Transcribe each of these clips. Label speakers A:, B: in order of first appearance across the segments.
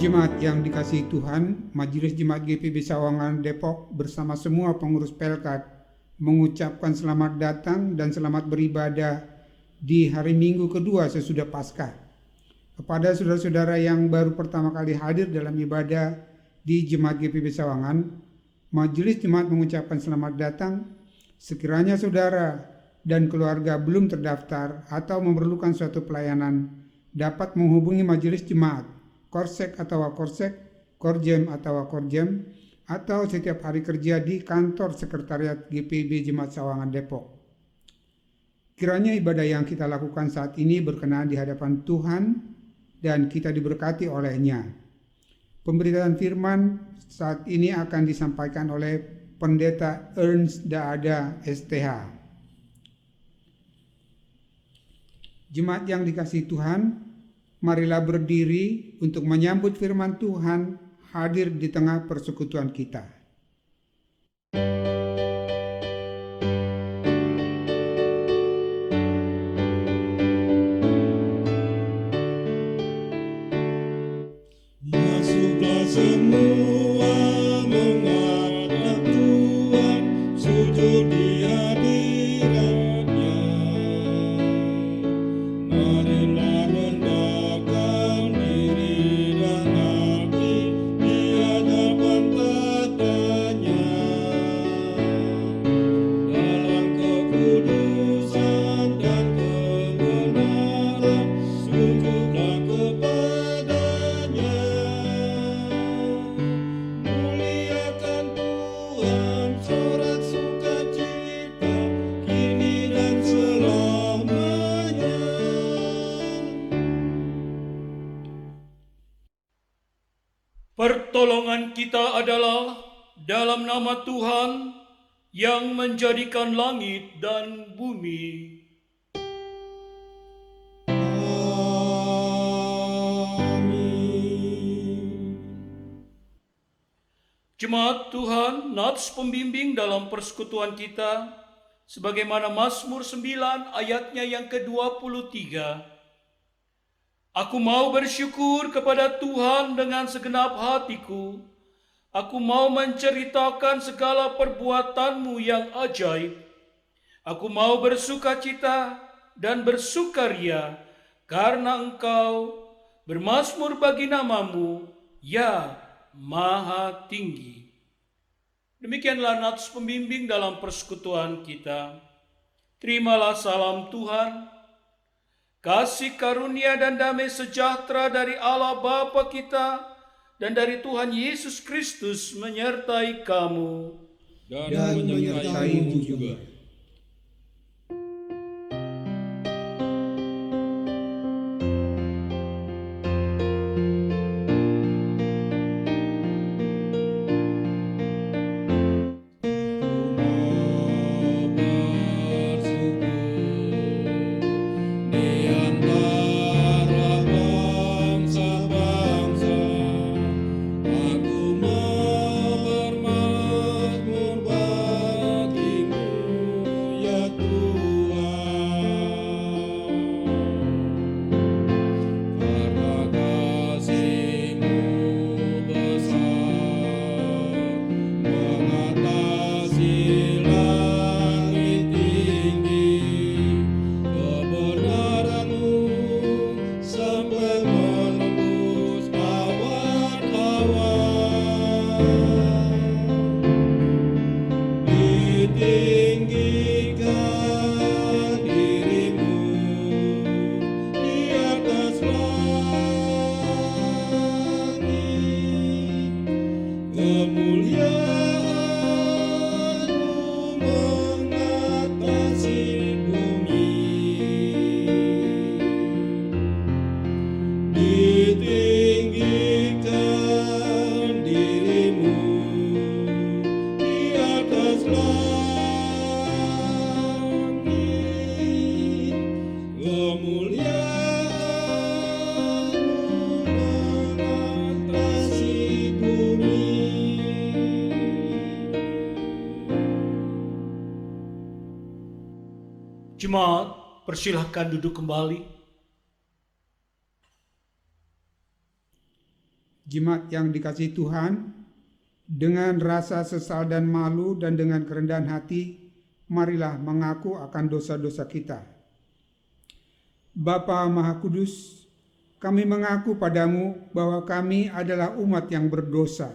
A: Jemaat yang dikasihi Tuhan, Majelis Jemaat GPIB Sawangan Depok bersama semua pengurus Pelkat mengucapkan selamat datang dan selamat beribadah di hari Minggu kedua sesudah Paskah. Kepada saudara-saudara yang baru pertama kali hadir dalam ibadah di Jemaat GPIB Sawangan, Majelis Jemaat mengucapkan selamat datang. Sekiranya saudara dan keluarga belum terdaftar atau memerlukan suatu pelayanan, dapat menghubungi Majelis Jemaat Korsek atau Wakorsek, Korjem atau Wakorjem, atau setiap hari kerja di kantor sekretariat GPIB Jemaat Sawangan Depok. Kiranya ibadah yang kita lakukan saat ini berkenan di hadapan Tuhan dan kita diberkati olehnya. Pemberitaan firman saat ini akan disampaikan oleh Pendeta Ernst Daada STH. Jemaat yang dikasihi Tuhan, marilah berdiri untuk menyambut firman Tuhan hadir di tengah persekutuan kita.
B: Masuklah semua menghadap Tuhan, sujud di hadirat-Nya. Marilah rendahkan diri dan hati di hadapan tahtanya. Dalam kekudusan dan kebenaran, sujudlah kepada-Nya. Muliakan Tuhan, sorak sukacita, kini dan selamanya.
C: Pertolongan kita adalah dalam nama Tuhan yang menjadikan langit dan bumi.
B: Amin.
C: Jemaat Tuhan, nats pembimbing dalam persekutuan kita, sebagaimana Mazmur 9 ayatnya yang ke-23. Aku mau bersyukur kepada Tuhan dengan segenap hatiku. Aku mau menceritakan segala perbuatan-Mu yang ajaib. Aku mau bersukacita dan bersukaria karena Engkau bermazmur bagi nama-Mu, ya Maha Tinggi. Demikianlah nats pembimbing dalam persekutuan kita. Terimalah salam Tuhan. Kasih karunia dan damai sejahtera dari Allah Bapa kita dan dari Tuhan Yesus Kristus menyertai kamu.
B: Dan menyertai-Mu juga.
C: Jemaat, persilahkan duduk kembali.
A: Jemaat yang dikasihi Tuhan, dengan rasa sesal dan malu dan dengan kerendahan hati, marilah mengaku akan dosa-dosa kita. Bapa Maha Kudus, kami mengaku padamu bahwa kami adalah umat yang berdosa.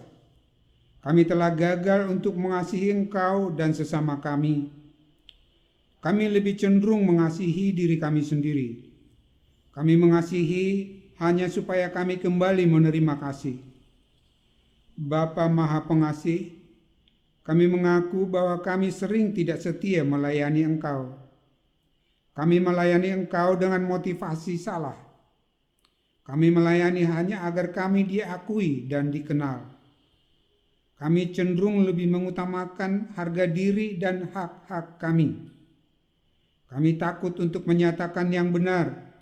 A: Kami telah gagal untuk mengasihi Engkau dan sesama kami. Kami lebih cenderung mengasihi diri kami sendiri. Kami mengasihi hanya supaya kami kembali menerima kasih. Bapa Maha Pengasih, kami mengaku bahwa kami sering tidak setia melayani Engkau. Kami melayani Engkau dengan motivasi salah. Kami melayani hanya agar kami diakui dan dikenal. Kami cenderung lebih mengutamakan harga diri dan hak-hak kami. Kami takut untuk menyatakan yang benar.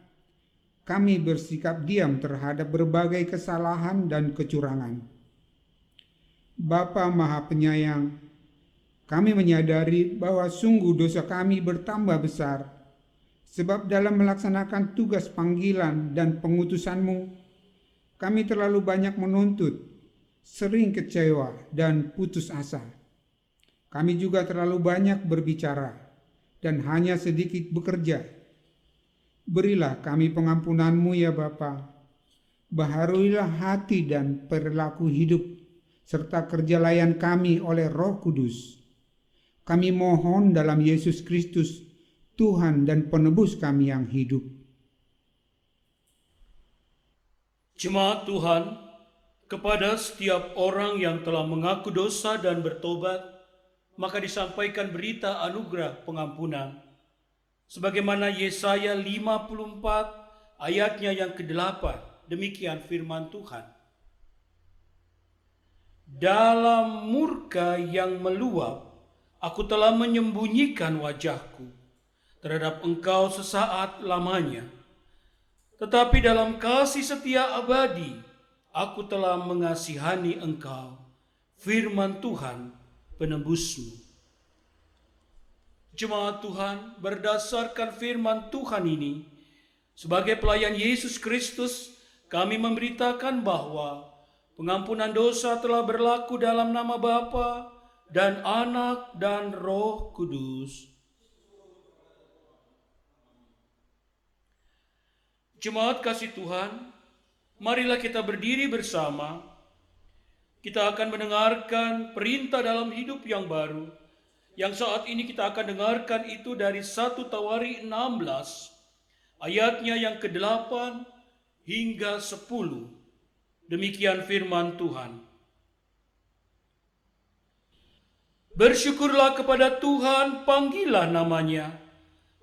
A: Kami bersikap diam terhadap berbagai kesalahan dan kecurangan. Bapa Maha Penyayang, kami menyadari bahwa sungguh dosa kami bertambah besar, sebab dalam melaksanakan tugas panggilan dan pengutusan-Mu, kami terlalu banyak menuntut, sering kecewa dan putus asa. Kami juga terlalu banyak berbicara dan hanya sedikit bekerja. Berilah kami pengampunan-Mu ya Bapa. Baharuilah hati dan perilaku hidup serta kerja layan kami oleh Roh Kudus. Kami mohon dalam Yesus Kristus, Tuhan dan penebus kami yang hidup.
C: Jemaat Tuhan, kepada setiap orang yang telah mengaku dosa dan bertobat, maka disampaikan berita anugerah pengampunan. Sebagaimana Yesaya 54 ayatnya yang ke-8, demikian firman Tuhan. Dalam murka yang meluap, aku telah menyembunyikan wajahku terhadap engkau sesaat lamanya. Tetapi dalam kasih setia abadi, aku telah mengasihani engkau, firman Tuhan penebusmu. Jemaat Tuhan, berdasarkan firman Tuhan ini, sebagai pelayan Yesus Kristus, kami memberitakan bahwa pengampunan dosa telah berlaku dalam nama Bapa dan Anak dan Roh Kudus. Jemaat kasih Tuhan, marilah kita berdiri bersama. Kita akan mendengarkan perintah dalam hidup yang baru. Yang saat ini kita akan dengarkan itu dari 1 Tawari 16, ayatnya yang ke-8 hingga 10. Demikian firman Tuhan. Bersyukurlah kepada Tuhan, panggillah namanya.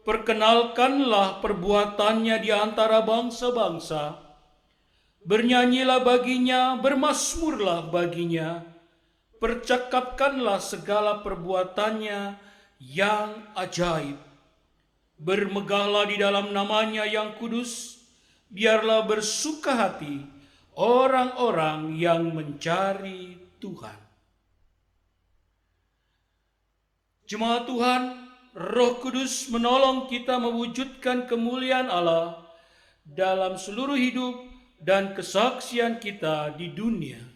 C: Perkenalkanlah perbuatannya di antara bangsa-bangsa. Bernyanyilah baginya, bermazmurlah baginya. Percakapkanlah segala perbuatannya yang ajaib. Bermegahlah di dalam namanya yang kudus. Biarlah bersuka hati orang-orang yang mencari Tuhan. Jemaat Tuhan, Roh Kudus menolong kita mewujudkan kemuliaan Allah dalam seluruh hidup dan kesaksian kita di dunia.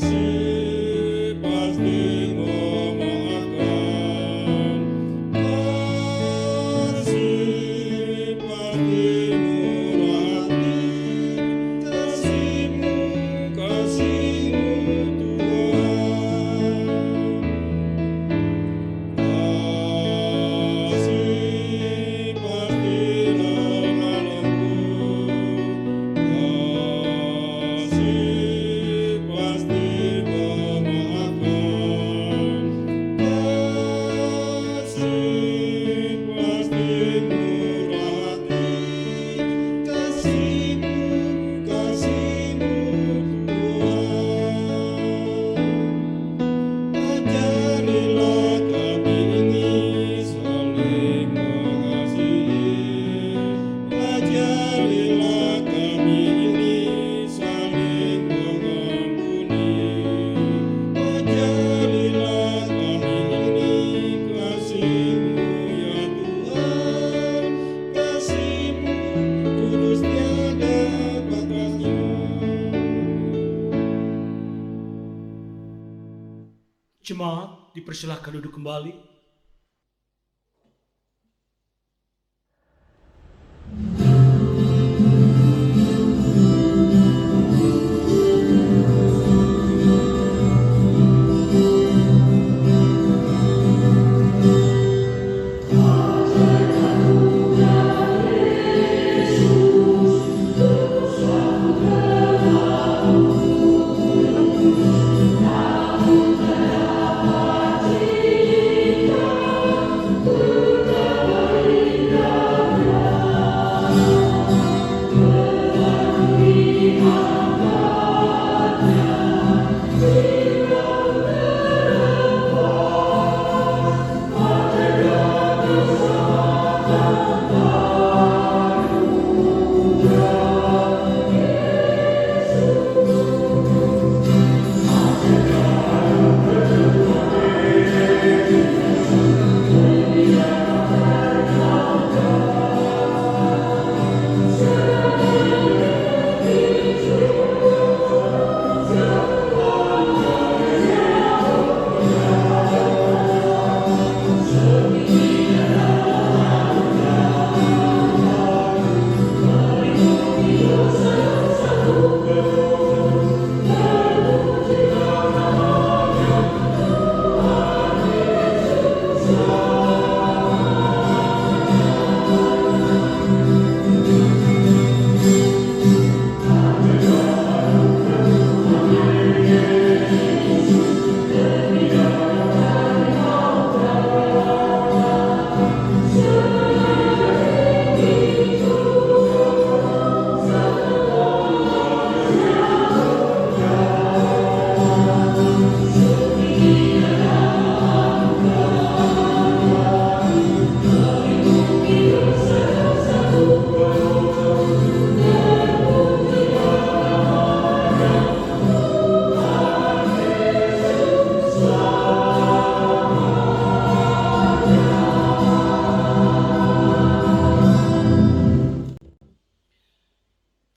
B: Kasih pasti memaafkan.
C: Jemaat dipersilahkan duduk kembali.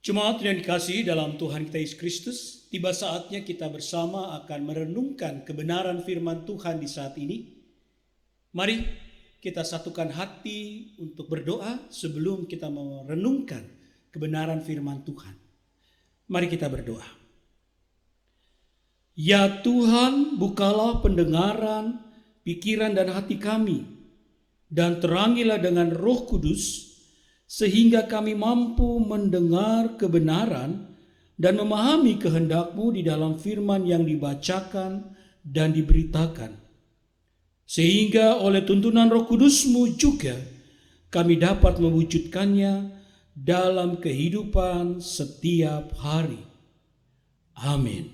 C: Jemaat yang dikasihi dalam Tuhan kita Yesus Kristus, tiba saatnya kita bersama akan merenungkan kebenaran firman Tuhan di saat ini. Mari kita satukan hati untuk berdoa sebelum kita merenungkan kebenaran firman Tuhan. Mari kita berdoa. Ya Tuhan, bukalah pendengaran, pikiran dan hati kami, dan terangilah dengan Roh Kudus, sehingga kami mampu mendengar kebenaran dan memahami kehendak-Mu di dalam firman yang dibacakan dan diberitakan. Sehingga oleh tuntunan Roh Kudus-Mu juga kami dapat mewujudkannya dalam kehidupan setiap hari. Amin.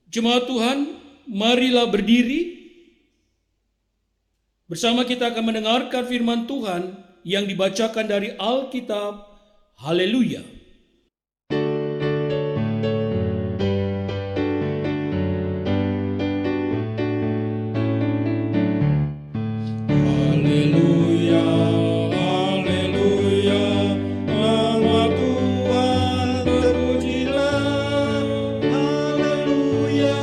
C: Jemaat Tuhan, marilah berdiri. Bersama kita akan mendengarkan firman Tuhan yang dibacakan dari Alkitab. Haleluya.
B: Haleluya, haleluya, nama Tuhan terpujilah. Haleluya,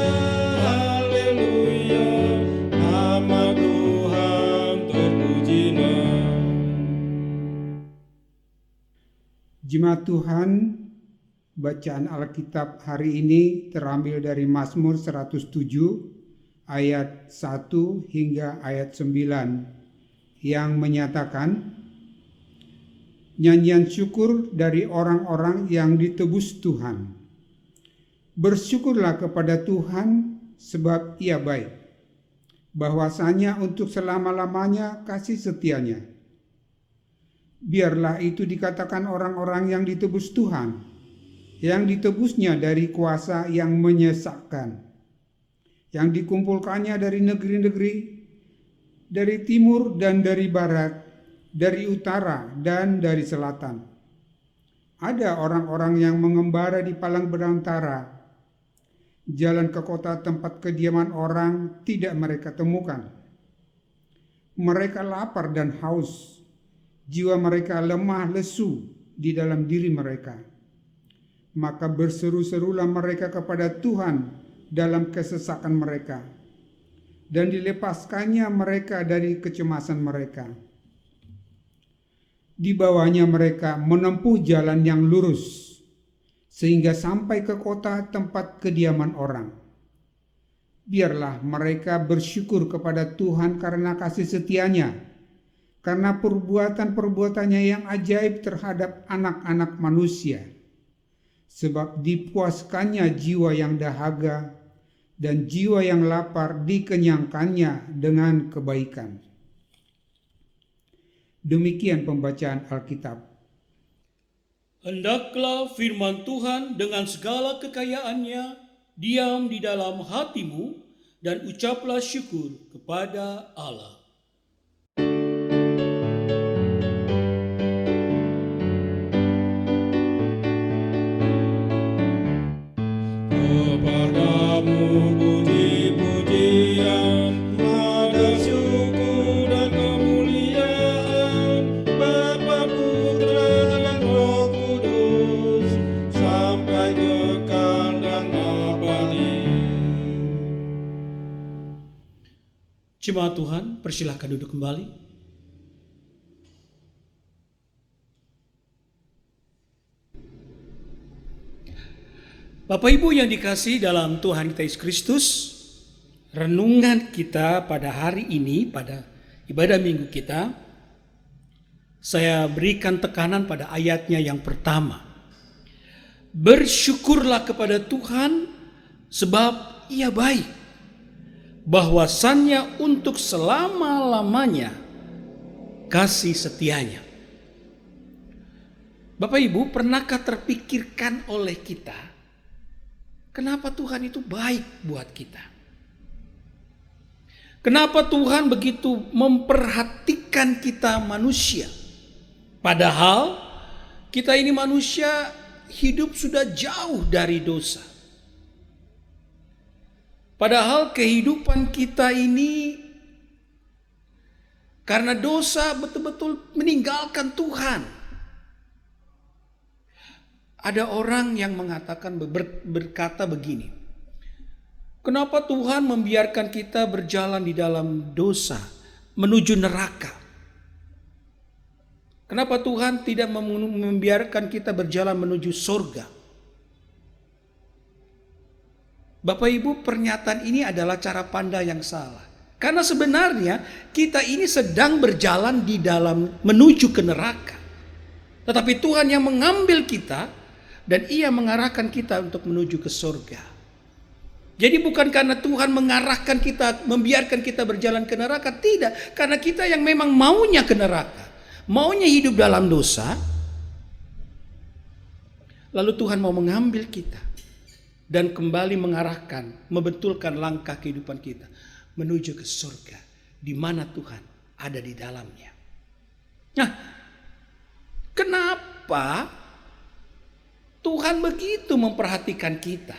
B: haleluya, nama Tuhan terpujilah.
A: Jemaat Tuhan, bacaan Alkitab hari ini terambil dari Mazmur 107 ayat 1 hingga ayat 9 yang menyatakan nyanyian syukur dari orang-orang yang ditebus Tuhan. Bersyukurlah kepada Tuhan sebab Ia baik, bahwasanya untuk selama-lamanya kasih setianya. Biarlah itu dikatakan orang-orang yang ditebus Tuhan, yang ditebusnya dari kuasa yang menyesakkan, yang dikumpulkannya dari negeri-negeri, dari timur dan dari barat, dari utara dan dari selatan. Ada orang-orang yang mengembara di padang belantara, jalan ke kota tempat kediaman orang tidak mereka temukan. Mereka lapar dan haus, jiwa mereka lemah lesu di dalam diri mereka. maka berseru-serulah mereka kepada Tuhan dalam kesesakan mereka, dan dilepaskannya mereka dari kecemasan mereka. Dibawanya mereka menempuh jalan yang lurus, sehingga sampai ke kota tempat kediaman orang. Biarlah mereka bersyukur kepada Tuhan karena kasih setianya, karena perbuatan-perbuatannya yang ajaib terhadap anak-anak manusia. Sebab dipuaskannya jiwa yang dahaga, dan jiwa yang lapar dikenyangkannya dengan kebaikan. Demikian pembacaan Alkitab.
C: Hendaklah firman Tuhan dengan segala kekayaannya diam di dalam hatimu, dan ucaplah syukur kepada Allah.
B: Kepadamu puji-pujian, nada syukur dan kemuliaan, Bapa, Putra, dan Roh Kudus, sampai kekal dan abadi.
C: Jemaat Tuhan, persilahkan duduk kembali. Bapak Ibu yang dikasihi dalam Tuhan kita Yesus Kristus, renungan kita pada hari ini, pada ibadah minggu kita, saya berikan tekanan pada ayatnya yang pertama. Bersyukurlah kepada Tuhan sebab Ia baik, bahwasannya untuk selama-lamanya kasih setianya. Bapak Ibu, pernahkah terpikirkan oleh kita, kenapa Tuhan itu baik buat kita? Kenapa Tuhan begitu memperhatikan kita manusia? Padahal kita ini manusia hidup sudah jauh dari dosa. Padahal kehidupan kita ini karena dosa betul-betul meninggalkan Tuhan. Ada orang yang mengatakan, berkata begini, kenapa Tuhan membiarkan kita berjalan di dalam dosa menuju neraka? Kenapa Tuhan tidak membiarkan kita berjalan menuju surga? Bapak Ibu, pernyataan ini adalah cara pandang yang salah. Karena sebenarnya kita ini sedang berjalan di dalam menuju ke neraka. Tetapi Tuhan yang mengambil kita dan Ia mengarahkan kita untuk menuju ke surga. Jadi bukan karena Tuhan mengarahkan kita, membiarkan kita berjalan ke neraka. Tidak, karena kita yang memang maunya ke neraka, maunya hidup dalam dosa. Lalu Tuhan mau mengambil kita dan kembali mengarahkan, membetulkan langkah kehidupan kita menuju ke surga, di mana Tuhan ada di dalamnya. Nah, kenapa Tuhan begitu memperhatikan kita?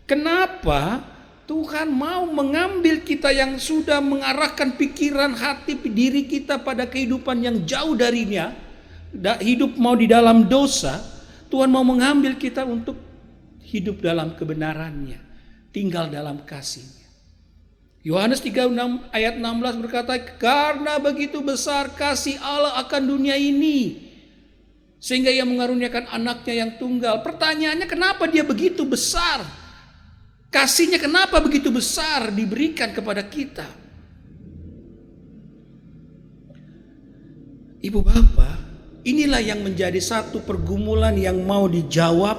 C: Kenapa Tuhan mau mengambil kita yang sudah mengarahkan pikiran, hati, diri kita pada kehidupan yang jauh darinya, hidup mau di dalam dosa? Tuhan mau mengambil kita untuk hidup dalam kebenarannya, tinggal dalam kasih-Nya. Yohanes 3 ayat 16 berkata, karena begitu besar kasih Allah akan dunia ini, sehingga Ia mengaruniakan anaknya yang tunggal. Pertanyaannya, kenapa Dia begitu besar? Kasih-Nya kenapa begitu besar diberikan kepada kita? Ibu bapak, inilah yang menjadi satu pergumulan yang mau dijawab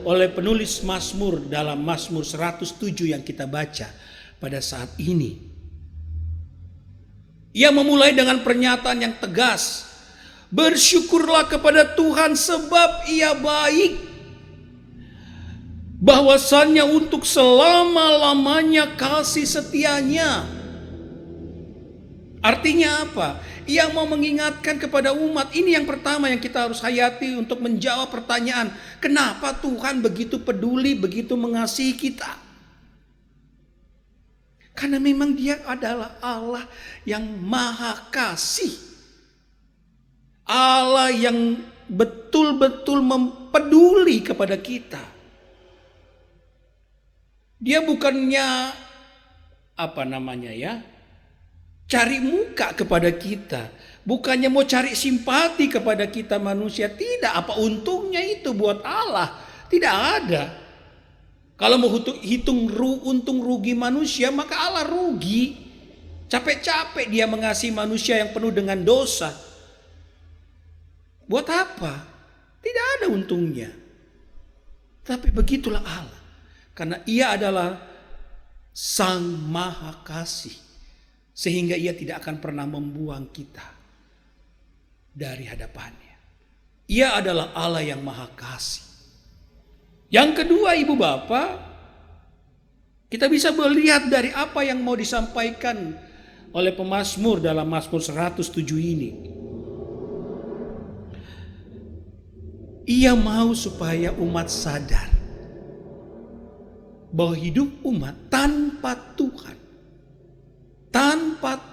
C: oleh penulis Mazmur dalam Mazmur 107 yang kita baca pada saat ini. Ia memulai dengan pernyataan yang tegas. Bersyukurlah kepada Tuhan sebab Ia baik, bahwasannya untuk selama-lamanya kasih setianya. Artinya apa? Ia mau mengingatkan kepada umat. Ini yang pertama yang kita harus hayati untuk menjawab pertanyaan, kenapa Tuhan begitu peduli, begitu mengasihi kita? Karena memang Dia adalah Allah yang maha kasih, Allah yang betul-betul peduli kepada kita. Dia bukannya cari muka kepada kita, bukannya mau cari simpati kepada kita manusia. Tidak, apa untungnya itu buat Allah? Tidak ada. Kalau mau hitung untung rugi manusia, maka Allah rugi. Capek-capek dia mengasihi manusia yang penuh dengan dosa. Buat apa? Tidak ada untungnya. Tapi begitulah Allah. Karena Ia adalah Sang Maha Kasih. Sehingga Ia tidak akan pernah membuang kita dari hadapannya. Ia adalah Allah yang Maha Kasih. Yang kedua, Ibu Bapak, kita bisa melihat dari apa yang mau disampaikan oleh pemazmur dalam Mazmur 107 ini. Ia mau supaya umat sadar bahwa hidup umat tanpa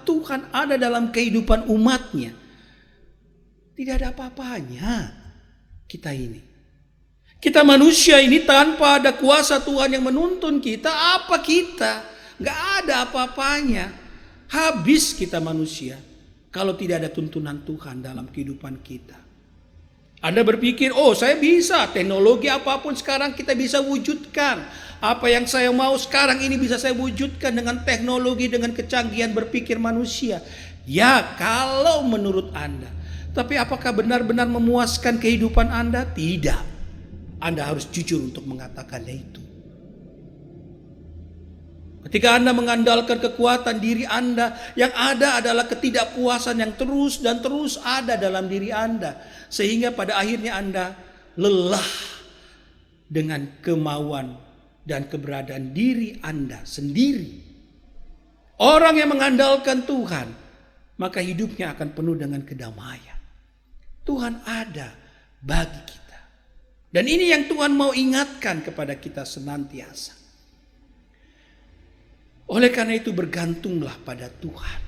C: Tuhan ada dalam kehidupan umatnya, tidak ada apa-apanya kita ini. Kita manusia ini tanpa ada kuasa Tuhan yang menuntun kita, apa kita? Gak ada apa-apanya. Habis kita manusia kalau tidak ada tuntunan Tuhan dalam kehidupan kita. Anda berpikir, oh saya bisa, teknologi apapun sekarang kita bisa wujudkan. Apa yang saya mau sekarang ini bisa saya wujudkan dengan teknologi, dengan kecanggihan berpikir manusia. Ya, kalau menurut Anda. Tapi apakah benar-benar memuaskan kehidupan Anda? Tidak. Anda harus jujur untuk mengatakannya itu. Ketika Anda mengandalkan kekuatan diri Anda, yang ada adalah ketidakpuasan yang terus dan terus ada dalam diri Anda. Sehingga pada akhirnya Anda lelah dengan kemauan dan keberadaan diri Anda sendiri. Orang yang mengandalkan Tuhan, maka hidupnya akan penuh dengan kedamaian. Tuhan ada bagi kita. Dan ini yang Tuhan mau ingatkan kepada kita senantiasa. Oleh karena itu bergantunglah pada Tuhan.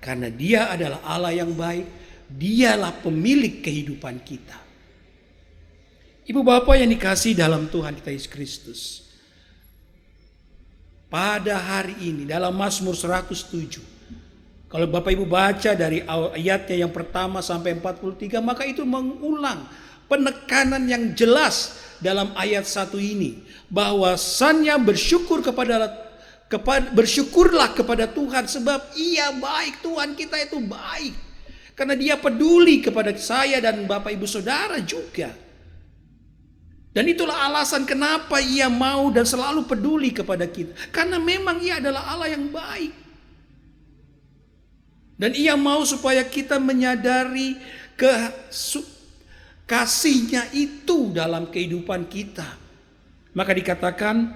C: Karena Dia adalah Allah yang baik. Dialah pemilik kehidupan kita. Ibu bapak yang dikasihi dalam Tuhan kita Yesus Kristus. Pada hari ini dalam Mazmur 107. Kalau Bapak Ibu baca dari ayatnya yang pertama sampai 43. Maka itu mengulang penekanan yang jelas dalam ayat 1 ini. Bahwasannya bersyukurlah kepada Tuhan sebab Ia baik. Tuhan kita itu baik. Karena Dia peduli kepada saya dan Bapak Ibu Saudara juga. Dan itulah alasan kenapa Ia mau dan selalu peduli kepada kita. Karena memang Ia adalah Allah yang baik. Dan Ia mau supaya kita menyadari kasih-Nya itu dalam kehidupan kita. Maka dikatakan,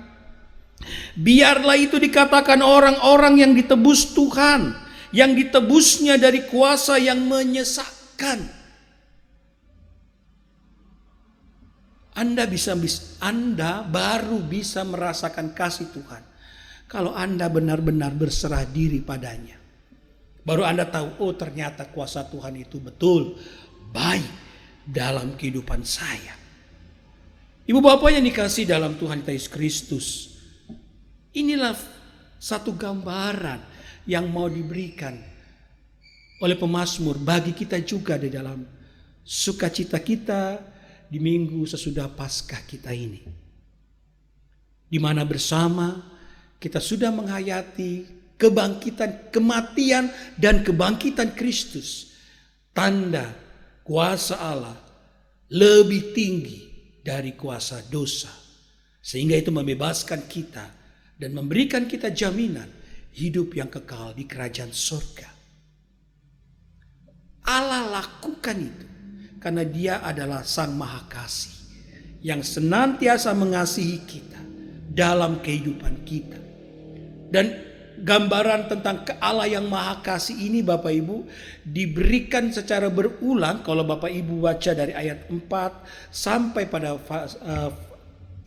C: biarlah itu dikatakan orang-orang yang ditebus Tuhan, yang ditebusnya dari kuasa yang menyesatkan. Anda baru bisa merasakan kasih Tuhan kalau Anda benar-benar berserah diri padanya. Baru Anda tahu, oh ternyata kuasa Tuhan itu betul baik dalam kehidupan saya. Ibu bapak yang dikasihi dalam Tuhan Yesus Kristus, inilah satu gambaran yang mau diberikan oleh pemazmur bagi kita juga di dalam sukacita kita di minggu sesudah Paskah kita ini. Di mana bersama kita sudah menghayati kebangkitan, kematian dan kebangkitan Kristus. Tanda kuasa Allah lebih tinggi dari kuasa dosa. Sehingga itu membebaskan kita dan memberikan kita jaminan hidup yang kekal di kerajaan surga. Allah lakukan itu karena Dia adalah Sang Maha Kasih yang senantiasa mengasihi kita dalam kehidupan kita. Dan gambaran tentang Allah yang Maha Kasih ini Bapak Ibu diberikan secara berulang. Kalau Bapak Ibu baca dari ayat 4 sampai pada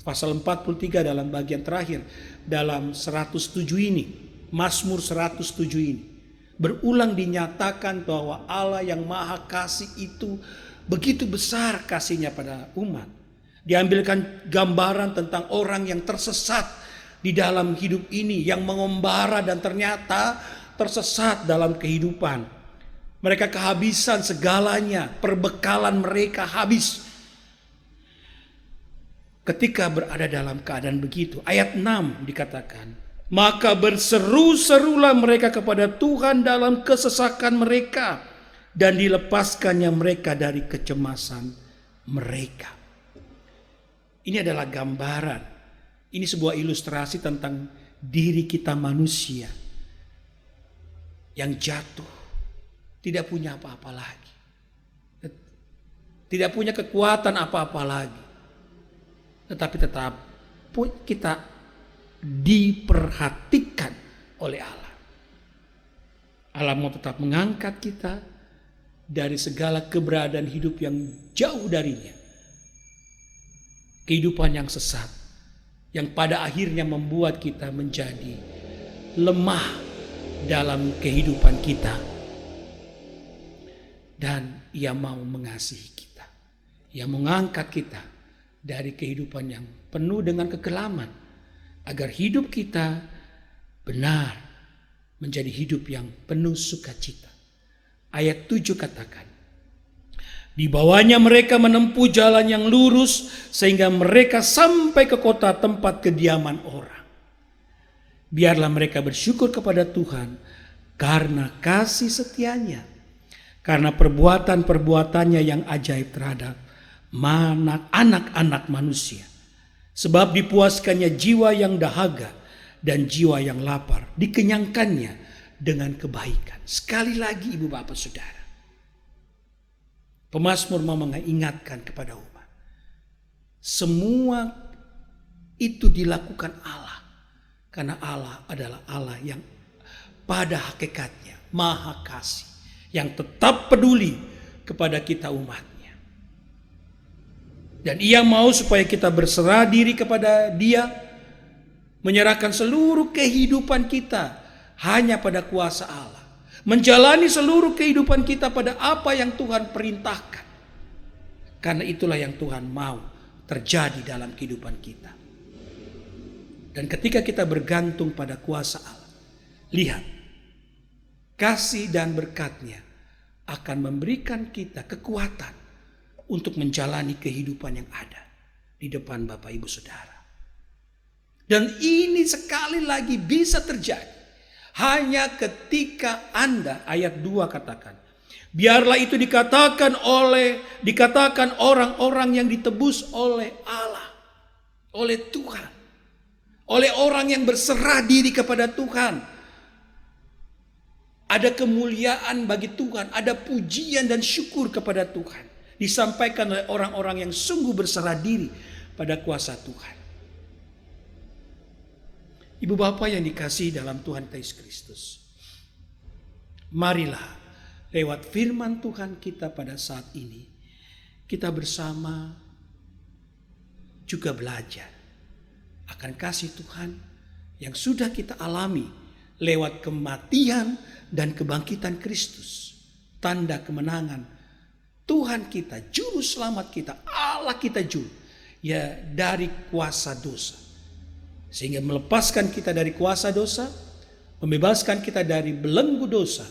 C: pasal 43 dalam bagian terakhir dalam 107 ini, Mazmur 107 ini. berulang dinyatakan bahwa Allah yang Maha Kasih itu begitu besar kasihnya pada umat. Diambilkan gambaran tentang orang yang tersesat di dalam hidup ini, yang mengembara dan ternyata tersesat dalam kehidupan. Mereka kehabisan segalanya, perbekalan mereka habis. Ketika berada dalam keadaan begitu, ayat 6 dikatakan, maka berseru-serulah mereka kepada Tuhan dalam kesesakan mereka, dan dilepaskannya mereka dari kecemasan mereka. Ini adalah gambaran, ini sebuah ilustrasi tentang diri kita manusia yang jatuh, tidak punya apa-apa lagi, tidak punya kekuatan apa-apa lagi. Tetapi tetap kita diperhatikan oleh Allah. Allah mau tetap mengangkat kita dari segala keberadaan hidup yang jauh darinya. Kehidupan yang sesat, yang pada akhirnya membuat kita menjadi lemah dalam kehidupan kita. Dan Ia mau mengasihi kita. Ia mengangkat kita dari kehidupan yang penuh dengan kekelaman, agar hidup kita benar menjadi hidup yang penuh sukacita. Ayat 7 katakan, di bawahnya mereka menempuh jalan yang lurus sehingga mereka sampai ke kota tempat kediaman orang. Biarlah mereka bersyukur kepada Tuhan karena kasih setianya, karena perbuatan-perbuatannya yang ajaib terhadap anak-anak manusia. Sebab dipuaskannya jiwa yang dahaga dan jiwa yang lapar, dikenyangkannya dengan kebaikan. Sekali lagi ibu bapak saudara, pemazmur mau mengingatkan kepada umat, semua itu dilakukan Allah, karena Allah adalah Allah yang pada hakikatnya Maha Kasih, yang tetap peduli kepada kita umat. Dan Ia mau supaya kita berserah diri kepada Dia, menyerahkan seluruh kehidupan kita hanya pada kuasa Allah, menjalani seluruh kehidupan kita pada apa yang Tuhan perintahkan. Karena itulah yang Tuhan mau terjadi dalam kehidupan kita. Dan ketika kita bergantung pada kuasa Allah, lihat, kasih dan berkat-Nya akan memberikan kita kekuatan untuk menjalani kehidupan yang ada di depan Bapak Ibu Saudara. Dan ini sekali lagi bisa terjadi hanya ketika Anda, ayat 2 katakan, biarlah itu dikatakan orang-orang yang ditebus oleh Allah, oleh Tuhan, oleh orang yang berserah diri kepada Tuhan. Ada kemuliaan bagi Tuhan, ada pujian dan syukur kepada Tuhan. Disampaikan oleh orang-orang yang sungguh berserah diri pada kuasa Tuhan. Ibu bapak yang dikasihi dalam Tuhan Yesus Kristus, marilah lewat firman Tuhan kita pada saat ini, kita bersama juga belajar akan kasih Tuhan yang sudah kita alami lewat kematian dan kebangkitan Kristus, tanda kemenangan Tuhan kita, juru selamat kita, Allah kita juru, ya, dari kuasa dosa. Sehingga melepaskan kita dari kuasa dosa, membebaskan kita dari belenggu dosa.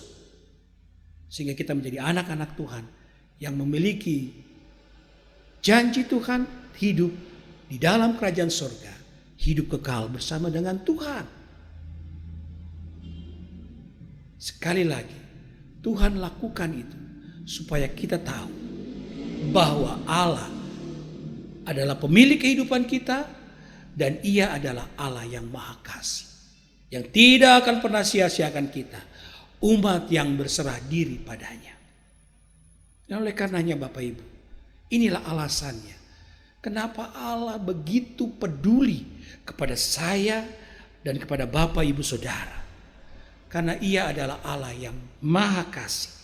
C: Sehingga kita menjadi anak-anak Tuhan yang memiliki janji Tuhan, hidup di dalam kerajaan surga, hidup kekal bersama dengan Tuhan. Sekali lagi, Tuhan lakukan itu supaya kita tahu bahwa Allah adalah pemilik kehidupan kita dan Ia adalah Allah yang Maha Kasih, yang tidak akan pernah sia-siakan kita, umat yang berserah diri padanya. Dan oleh karenanya Bapak Ibu, inilah alasannya kenapa Allah begitu peduli kepada saya dan kepada Bapak Ibu Saudara. Karena Ia adalah Allah yang Maha Kasih,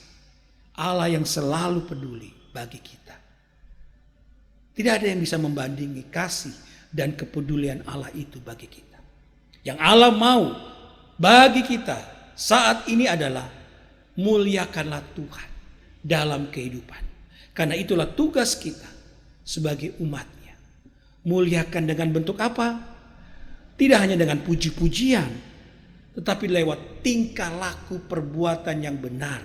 C: Allah yang selalu peduli bagi kita. Tidak ada yang bisa membandingi kasih dan kepedulian Allah itu bagi kita. Yang Allah mau bagi kita saat ini adalah muliakanlah Tuhan dalam kehidupan. Karena itulah tugas kita sebagai umatnya. Muliakan dengan bentuk apa? Tidak hanya dengan puji-pujian, tetapi lewat tingkah laku perbuatan yang benar,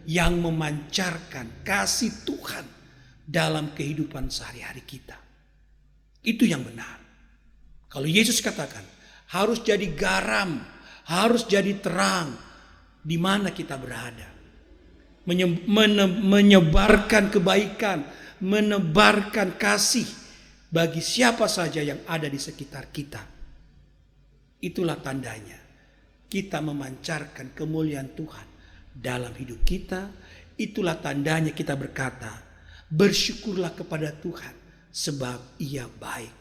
C: yang memancarkan kasih Tuhan dalam kehidupan sehari-hari kita. Itu yang benar. Kalau Yesus katakan harus jadi garam, harus jadi terang di mana kita berada. Menyebarkan kebaikan, menebarkan kasih bagi siapa saja yang ada di sekitar kita. Itulah tandanya kita memancarkan kemuliaan Tuhan dalam hidup kita. Itulah tandanya kita berkata, bersyukurlah kepada Tuhan sebab Ia baik,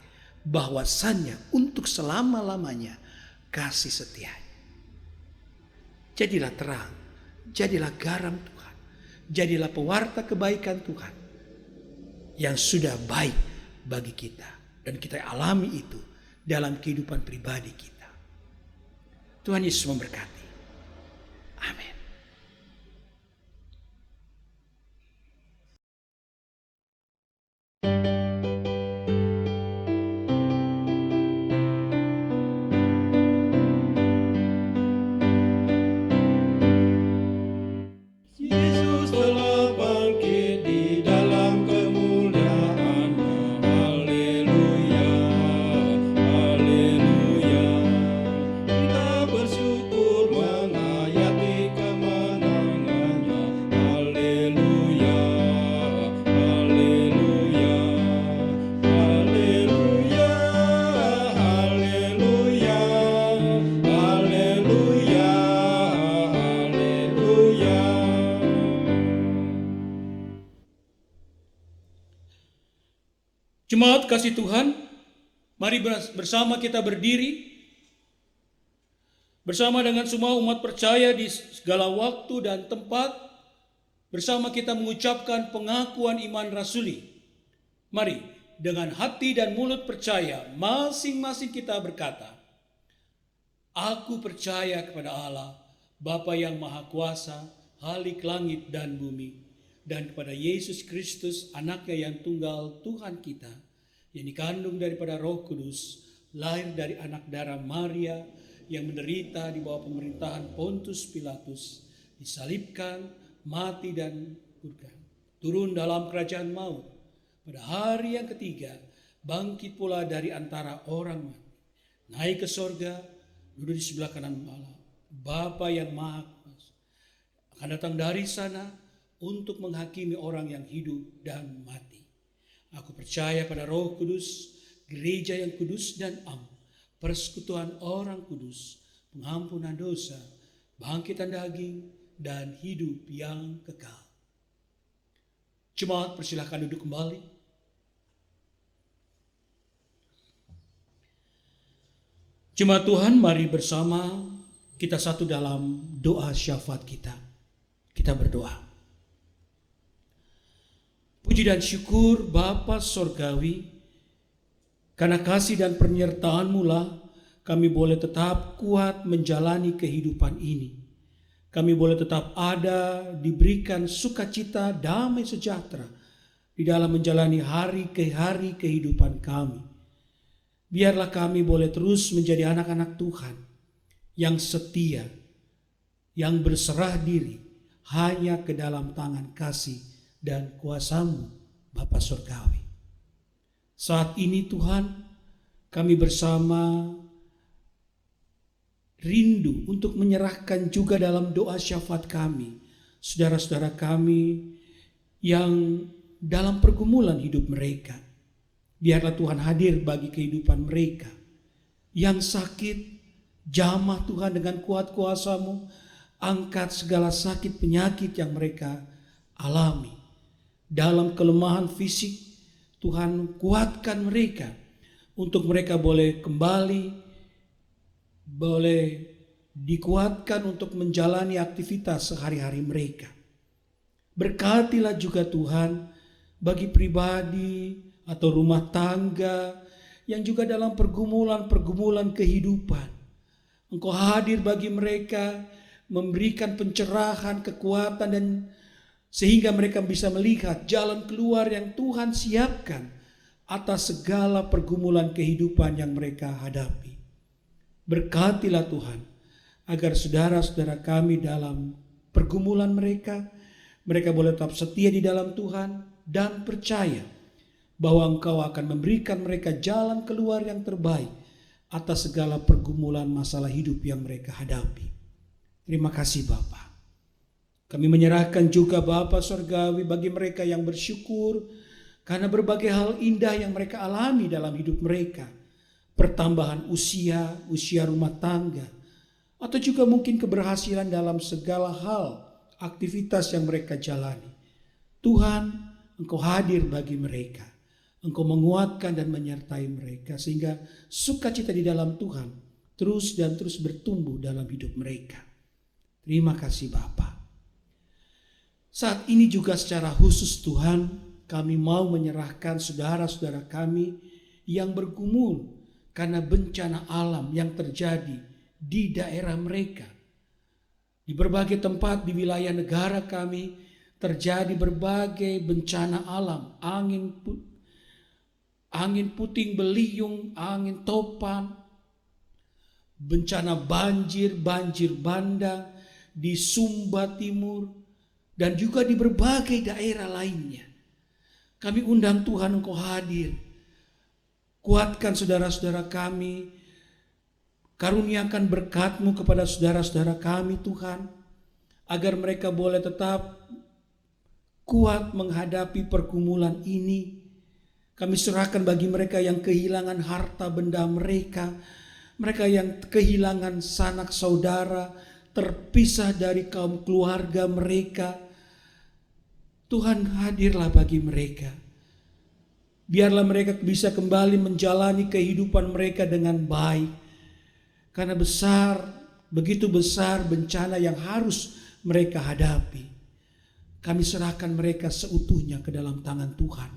C: bahwasannya untuk selama-lamanya kasih setia. Jadilah terang, jadilah garam Tuhan, jadilah pewarta kebaikan Tuhan yang sudah baik bagi kita. Dan kita alami itu dalam kehidupan pribadi kita. Tuhan Yesus memberkati. Amin.
B: Yesus telah bangkit di dalam kemuliaan-Nya. Haleluya, haleluya. Kita bersyukur menghayati kemenangan-Nya. Haleluya, haleluya, haleluya, haleluya, haleluya, haleluya.
C: Jemaat kasih Tuhan, mari bersama kita berdiri bersama dengan semua umat percaya di segala waktu dan tempat. Bersama kita mengucapkan pengakuan iman rasuli. Mari dengan hati dan mulut percaya, masing-masing kita berkata, aku percaya kepada Allah, Bapa yang Maha Kuasa, Khalik langit dan bumi, dan kepada Yesus Kristus, anaknya yang tunggal Tuhan kita, yang dikandung daripada Roh Kudus, lahir dari anak darah Maria, yang menderita di bawah pemerintahan Pontius Pilatus, disalibkan, mati dan turun dalam kerajaan maut. Pada hari yang ketiga, bangkit pula dari antara orang mati, naik ke sorga, duduk di sebelah kanan Allah, Bapa yang Maha Kuasa, akan datang dari sana untuk menghakimi orang yang hidup dan mati. Aku percaya pada Roh Kudus, gereja yang kudus dan am, persekutuan orang kudus, pengampunan dosa, bangkitan daging, dan hidup yang kekal. Jemaat, persilahkan duduk kembali. Jemaat Tuhan, mari bersama kita satu dalam doa syafaat kita. Kita berdoa. Puji dan syukur Bapa Sorgawi, karena kasih dan penyertaan-Mu lah kami boleh tetap kuat menjalani kehidupan ini. Kami boleh tetap ada, diberikan sukacita, damai sejahtera di dalam menjalani hari ke hari kehidupan kami. Biarlah kami boleh terus menjadi anak-anak Tuhan yang setia, yang berserah diri hanya ke dalam tangan kasih dan kuasa-Mu, Bapa Surgawi. Saat ini Tuhan, kami bersama rindu untuk menyerahkan juga dalam doa syafaat kami, saudara-saudara kami yang dalam pergumulan hidup mereka. Biarlah Tuhan hadir bagi kehidupan mereka. Yang sakit, jamah Tuhan dengan kuat kuasa-Mu, angkat segala sakit penyakit yang mereka alami. Dalam kelemahan fisik, Tuhan kuatkan mereka untuk mereka boleh kembali, boleh dikuatkan untuk menjalani aktivitas sehari-hari mereka. Berkatilah juga Tuhan bagi pribadi atau rumah tangga yang juga dalam pergumulan-pergumulan kehidupan. Engkau hadir bagi mereka, memberikan pencerahan, kekuatan, dan sehingga mereka bisa melihat jalan keluar yang Tuhan siapkan atas segala pergumulan kehidupan yang mereka hadapi. Berkatilah Tuhan, agar saudara-saudara kami dalam pergumulan mereka boleh tetap setia di dalam Tuhan dan percaya bahwa Engkau akan memberikan mereka jalan keluar yang terbaik atas segala pergumulan masalah hidup yang mereka hadapi. Terima kasih Bapa. Kami menyerahkan juga Bapa Surgawi bagi mereka yang bersyukur karena berbagai hal indah yang mereka alami dalam hidup mereka. Pertambahan usia rumah tangga, atau juga mungkin keberhasilan dalam segala hal aktivitas yang mereka jalani. Tuhan, Engkau hadir bagi mereka. Engkau menguatkan dan menyertai mereka sehingga sukacita di dalam Tuhan terus bertumbuh dalam hidup mereka. Terima kasih Bapa. Saat ini juga secara khusus Tuhan, kami mau menyerahkan saudara-saudara kami yang bergumul karena bencana alam yang terjadi di daerah mereka. Di berbagai tempat di wilayah negara kami terjadi berbagai bencana alam, angin puting beliung, angin topan, bencana banjir bandang di Sumba Timur, dan juga di berbagai daerah lainnya. Kami undang Tuhan Engkau hadir. Kuatkan saudara-saudara kami, karuniakan berkat-Mu kepada saudara-saudara kami Tuhan, agar mereka boleh tetap kuat menghadapi pergumulan ini. Kami serahkan bagi mereka yang kehilangan harta benda mereka yang kehilangan sanak saudara, terpisah dari kaum keluarga mereka. Tuhan hadirlah bagi mereka. Biarlah mereka bisa kembali menjalani kehidupan mereka dengan baik. Karena begitu besar bencana yang harus mereka hadapi. Kami serahkan mereka seutuhnya ke dalam tangan Tuhan.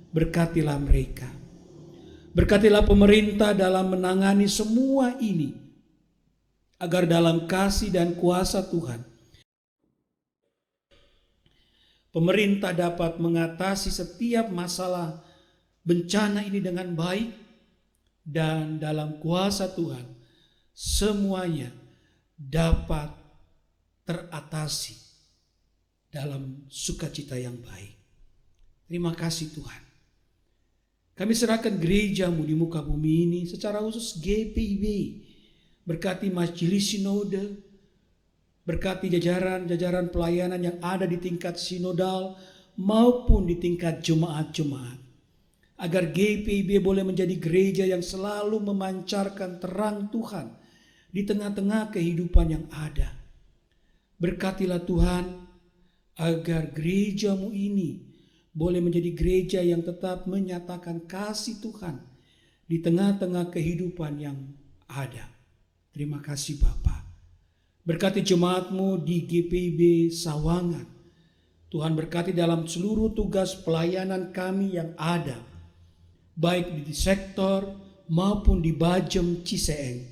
C: Berkatilah mereka. Berkatilah pemerintah dalam menangani semua ini. Agar dalam kasih dan kuasa Tuhan, pemerintah dapat mengatasi setiap masalah bencana ini dengan baik, dan dalam kuasa Tuhan semuanya dapat teratasi dalam sukacita yang baik. Terima kasih Tuhan. Kami serahkan gereja-Mu di muka bumi ini, secara khusus GPIB. Berkati majelis sinode, berkati jajaran pelayanan yang ada di tingkat sinodal maupun di tingkat jemaat-jemaat. Agar GPIB boleh menjadi gereja yang selalu memancarkan terang Tuhan di tengah-tengah kehidupan yang ada. Berkatilah Tuhan agar gereja-Mu ini boleh menjadi gereja yang tetap menyatakan kasih Tuhan di tengah-tengah kehidupan yang ada. Terima kasih Bapa. Berkati jemaat-Mu di GPIB Sawangan. Tuhan berkati dalam seluruh tugas pelayanan kami yang ada, baik di sektor maupun di Bajem Ciseeng,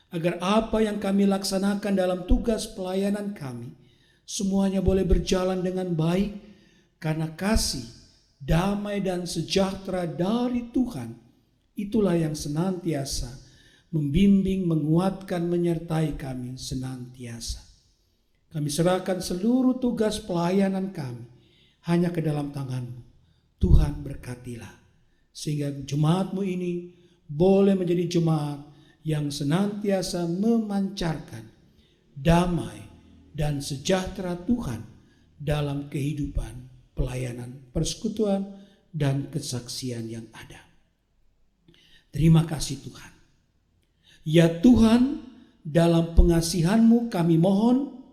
C: agar apa yang kami laksanakan dalam tugas pelayanan kami semuanya boleh berjalan dengan baik, karena kasih, damai dan sejahtera dari Tuhan itulah yang senantiasa membimbing, menguatkan, menyertai kami senantiasa. Kami serahkan seluruh tugas pelayanan kami hanya ke dalam tangan-Mu. Tuhan berkatilah, sehingga jemaat-Mu ini boleh menjadi jemaat yang senantiasa memancarkan damai dan sejahtera Tuhan dalam kehidupan pelayanan, persekutuan, dan kesaksian yang ada. Terima kasih Tuhan. Ya Tuhan, dalam pengasihan-Mu kami mohon,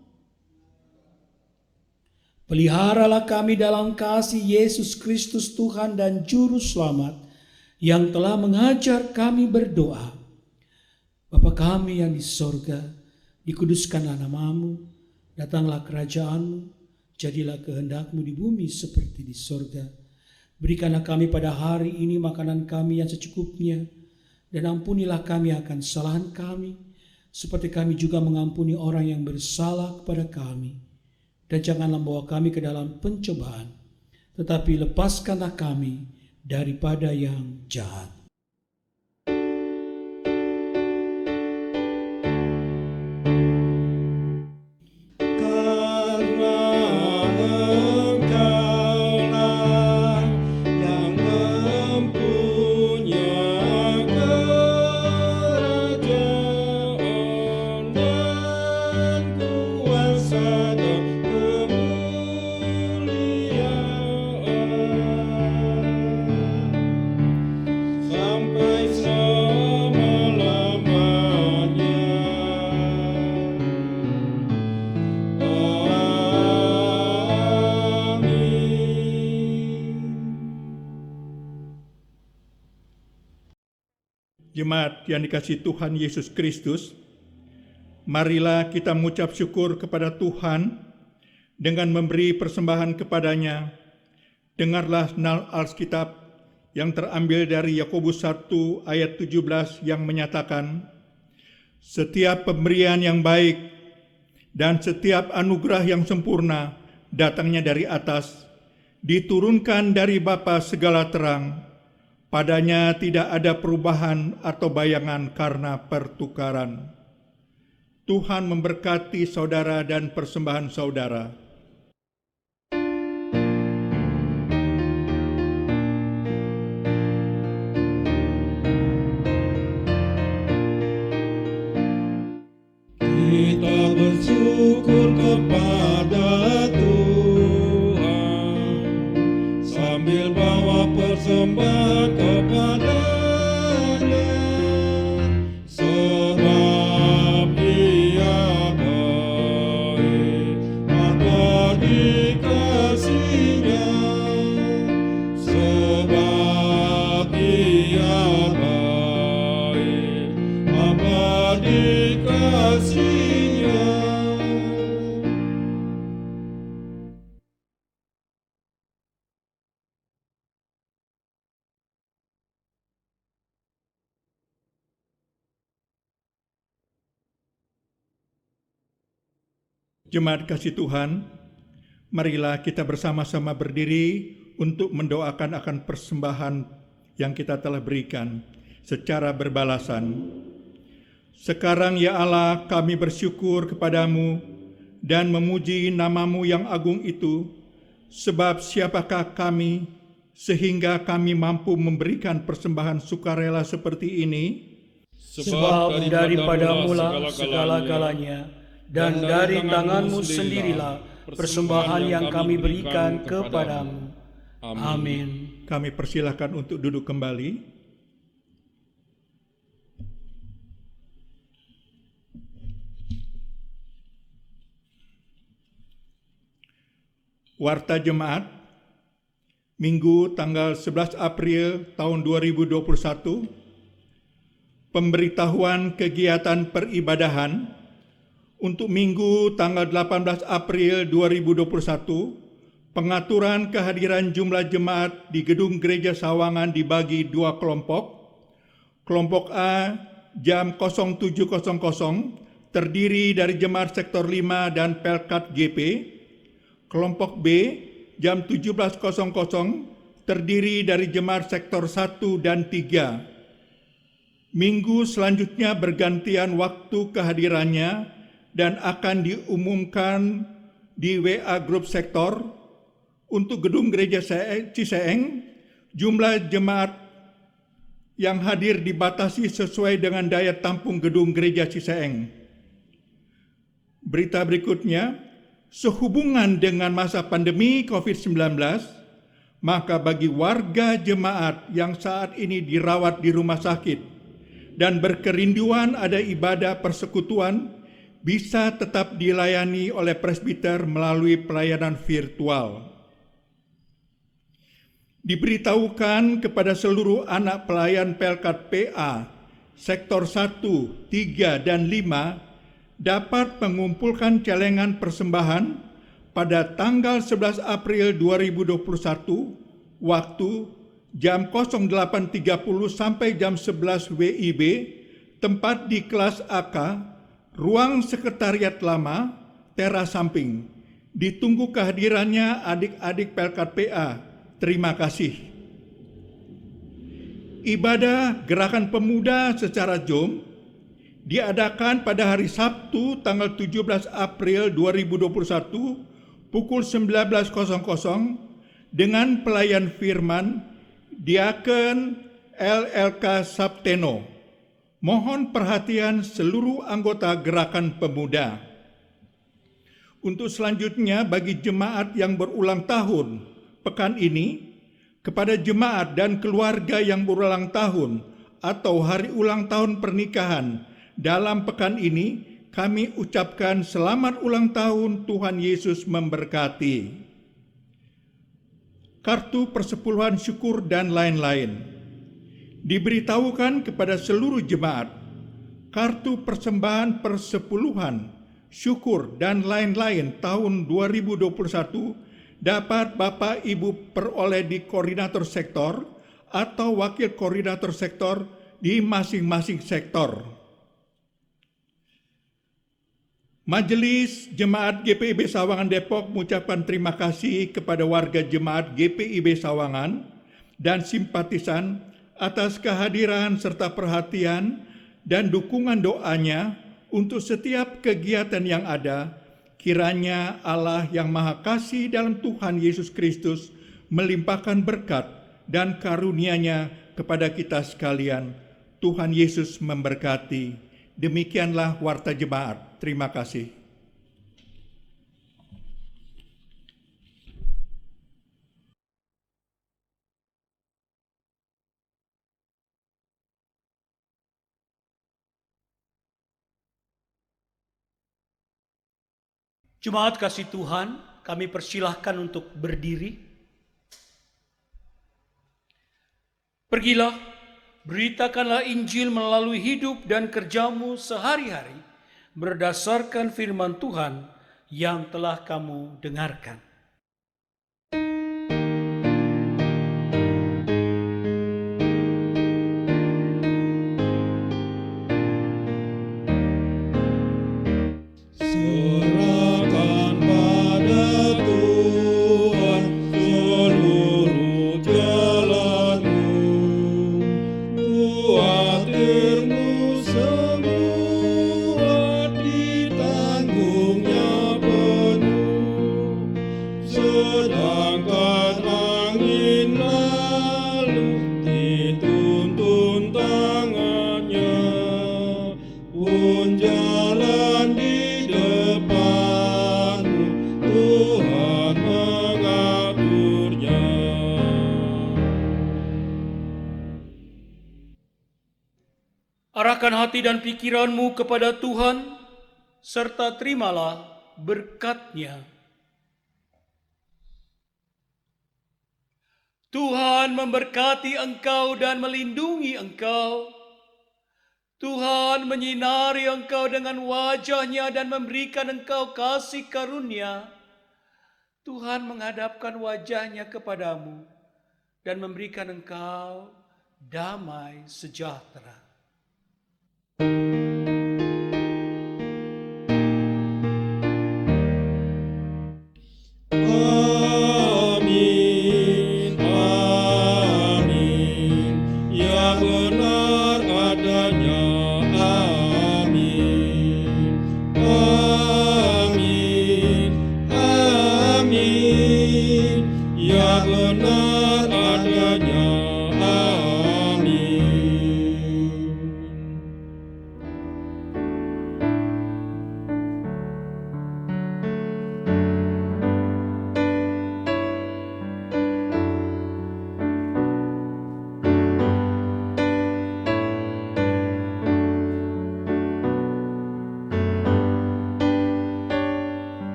C: peliharalah kami dalam kasih Yesus Kristus Tuhan dan Juru Selamat yang telah mengajar kami berdoa. Bapa kami yang di sorga, dikuduskanlah nama-Mu, datanglah kerajaan-Mu, jadilah kehendak-Mu di bumi seperti di sorga. Berikanlah kami pada hari ini makanan kami yang secukupnya, dan ampunilah kami akan kesalahan kami, seperti kami juga mengampuni orang yang bersalah kepada kami. Dan janganlah membawa kami ke dalam pencobaan, tetapi lepaskanlah kami daripada yang jahat.
B: Karena Engkaulah yang mempunyai kerajaan dan kuasa dan kemuliaan sampai selama-lamanya.
D: Jemaat yang dikasihi Tuhan Yesus Kristus, marilah kita mengucap syukur kepada Tuhan dengan memberi persembahan kepadanya. Dengarlah nal Alkitab yang terambil dari Yakobus 1 ayat 17 yang menyatakan, setiap pemberian yang baik dan setiap anugerah yang sempurna datangnya dari atas, diturunkan dari Bapa segala terang. Padanya tidak ada perubahan atau bayangan karena pertukaran. Tuhan memberkati saudara dan persembahan saudara.
B: Kita bersyukur kepada Tuhan sambil bawa persembahan kepada-Nya, sebab Ia baik, abadi kasih-Nya, sebab Ia baik, abadi kasih-Nya.
D: Jemaat kasih Tuhan, marilah kita bersama-sama berdiri untuk mendoakan akan persembahan yang kita telah berikan secara berbalasan. Sekarang ya Allah, kami bersyukur kepadamu dan memuji nama-Mu yang agung itu, sebab siapakah kami sehingga kami mampu memberikan persembahan sukarela seperti ini?
C: Sebab daripadamu lah segala-galanya, dan dari tangan-Mu sendirilah persembahan yang kami berikan kepadamu. Amin.
D: Kami persilahkan untuk duduk kembali. Warta Jemaat, Minggu tanggal 11 April tahun 2021, pemberitahuan kegiatan peribadahan untuk Minggu tanggal 18 April 2021, pengaturan kehadiran jumlah jemaat di Gedung Gereja Sawangan dibagi dua kelompok. Kelompok A jam 07.00 terdiri dari jemaat sektor 5 dan Pelkat GP. Kelompok B jam 17.00 terdiri dari jemaat sektor 1 dan 3. Minggu selanjutnya bergantian waktu kehadirannya dan akan diumumkan di WA grup sektor. Untuk Gedung Gereja Ciseeng, jumlah jemaat yang hadir dibatasi sesuai dengan daya tampung Gedung Gereja Ciseeng. Berita berikutnya, sehubungan dengan masa pandemi COVID-19, maka bagi warga jemaat yang saat ini dirawat di rumah sakit dan berkerinduan ada ibadah persekutuan, bisa tetap dilayani oleh presbiter melalui pelayanan virtual. Diberitahukan kepada seluruh anak pelayan Pelkat PA, sektor 1, 3, dan 5, dapat mengumpulkan celengan persembahan pada tanggal 11 April 2021, waktu jam 08.30 sampai jam 11 WIB, tempat di kelas AK, Ruang sekretariat lama, teras samping. Ditunggu kehadirannya adik-adik Pelkat PA. Terima kasih. Ibadah Gerakan Pemuda secara Zoom diadakan pada hari Sabtu tanggal 17 April 2021 pukul 19.00 dengan pelayan firman Diaken LLK Sapteno. Mohon perhatian seluruh anggota Gerakan Pemuda. Untuk selanjutnya bagi jemaat yang berulang tahun pekan ini, kepada jemaat dan keluarga yang berulang tahun atau hari ulang tahun pernikahan dalam pekan ini, kami ucapkan selamat ulang tahun, Tuhan Yesus memberkati. Kartu persepuluhan syukur dan lain-lain. Diberitahukan kepada seluruh jemaat, kartu persembahan persepuluhan, syukur dan lain-lain tahun 2021 dapat Bapak Ibu peroleh di koordinator sektor atau wakil koordinator sektor di masing-masing sektor. Majelis Jemaat GPIB Sawangan Depok mengucapkan terima kasih kepada warga jemaat GPIB Sawangan dan simpatisan atas kehadiran serta perhatian dan dukungan doanya untuk setiap kegiatan yang ada. Kiranya Allah yang Maha Kasih dalam Tuhan Yesus Kristus melimpahkan berkat dan karunia-Nya kepada kita sekalian. Tuhan Yesus memberkati. Demikianlah warta jemaat. Terima kasih.
C: Jemaat kasih Tuhan, kami persilahkan untuk berdiri. Pergilah, beritakanlah Injil melalui hidup dan kerjamu sehari-hari berdasarkan firman Tuhan yang telah kamu dengarkan.
B: Serahkan pada Tuhan seluruh jalanmu, khawatirmu semua ditanggung-Nya penuh. Sedangkan angin lalu dituntun tangannya, pun jalan di depanmu, Tuhan mengaturnya.
C: Arahkan hati dan pikiranmu kepada Tuhan, serta terimalah berkat-Nya. Tuhan memberkati engkau dan melindungi engkau. Tuhan menyinari engkau dengan wajah-Nya dan memberikan engkau kasih karunia. Tuhan menghadapkan wajah-Nya kepadamu dan memberikan engkau damai sejahtera.